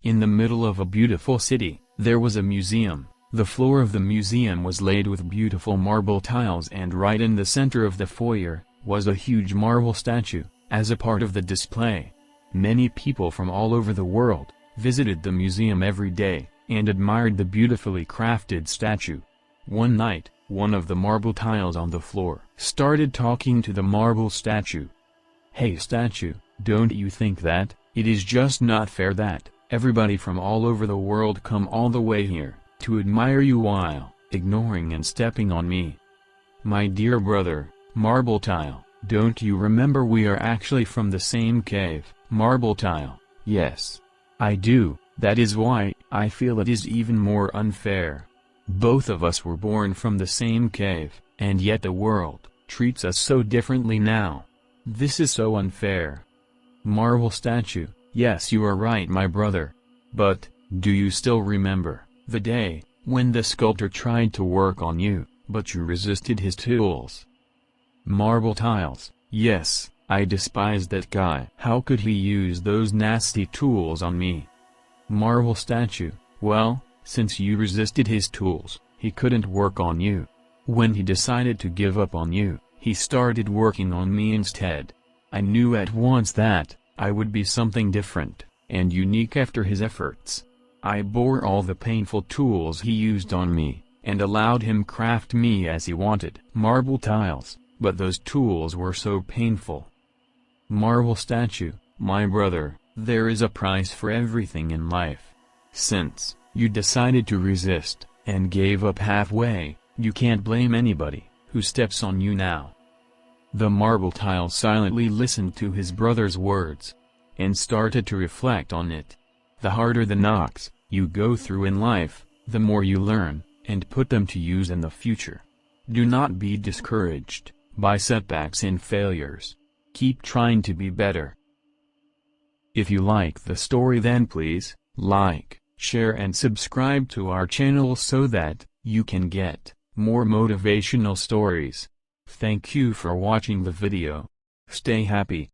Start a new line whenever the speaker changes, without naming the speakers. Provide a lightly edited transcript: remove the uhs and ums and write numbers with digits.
In the middle of a beautiful city, there was a museum. The floor of the museum was laid with beautiful marble tiles, and right in the center of the foyer was a huge marble statue, as a part of the display. Many people from all over the world visited the museum every day, and admired the beautifully crafted statue. One night, one of the marble tiles on the floor started talking to the marble statue. "Hey statue, don't you think that it is just not fair that everybody from all over the world come all the way here to admire you while ignoring and stepping on me? My dear brother, Marble Tile, don't you remember we are actually from the same cave?" Marble Tile: "Yes, I do. That is why I feel it is even more unfair. Both of us were born from the same cave, and yet the world treats us so differently now. This is so unfair." Marble Statue: "Yes, you are right, my brother. But, do you still remember the day when the sculptor tried to work on you, but you resisted his tools?" Marble Tiles: "Yes, I despise that guy. How could he use those nasty tools on me?" Marble Statue: "Well, since you resisted his tools, he couldn't work on you. When he decided to give up on you, he started working on me instead. I knew at once that I would be something different and unique after his efforts. I bore all the painful tools he used on me, and allowed him craft me as he wanted." Marble Tiles: "But those tools were so painful." Marble Statue: "My brother, there is a price for everything in life. Since you decided to resist, and gave up halfway, you can't blame anybody who steps on you now." The Marble Tile silently listened to his brother's words, and started to reflect on it. The harder the knocks you go through in life, the more you learn, and put them to use in the future. Do not be discouraged by setbacks and failures. Keep trying to be better. If you like the story, then please like, share and subscribe to our channel so that you can get more motivational stories. Thank you for watching the video. Stay happy.